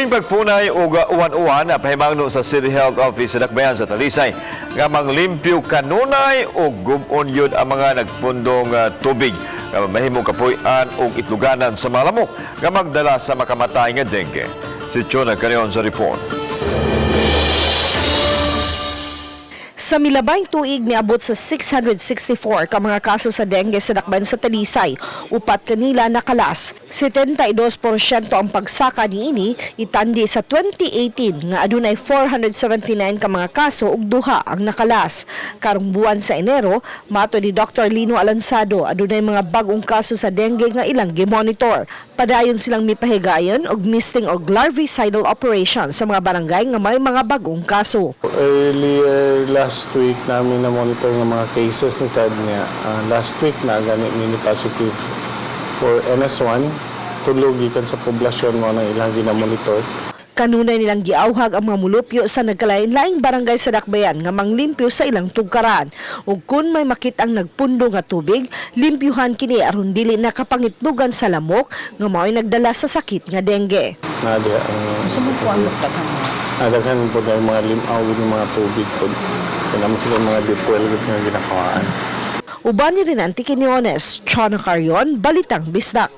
Kining pagpunay o uwan-uwan na pahimangno sa City Health Office sa Dakbayan sa Talisay nga manglimpyo kanunay o gubon yun ang mga nagpundong tubig nga mahimong kapuy-an o itluganan sa mga lamok nga magdala sa makamatay nga dengue. Si Chona Kanunay'ng sa report. Sa milabayng tuig miabot sa 664 ka mga kaso sa dengue sa dakbayan sa Talisay, upat kanila nakalas. 72% ang pagsaka niini itandi sa 2018 nga adunay 479 ka mga kaso ug duha ang nakalas. Karong buwan sa Enero, mato ni Dr. Lino Alansado, adunay mga bagong kaso sa dengue nga ilang gimonitor. Padayon silang mipahigayon og misting og larvicidal operation sa mga barangay nga may mga bagong kaso. Earlier last week namin na-monitor ng mga cases ni sad niya. Last week na gani mini positive for NS1. Tulog gikan sa poblasyon mo na ilang ginamonitor. Kanunay nilang giawhag ang mga mulupyo sa nagkalain-laing barangay sa Dakbayan nga manglimpyo sa ilang tugkaran. Ug kun may makitang nagpundo nga tubig, limpyuhan kini aron dili nakapangitlugan sa lamok nga mao'y nagdala sa sakit nga dengue. Nadia ang daghan po dahil mga limaw ng mga tubig po. Kailangan sila mga deep-well nga ginakawaan. Uban ni rin Antikiniones, Chona Carrion, Balitang Bisdak.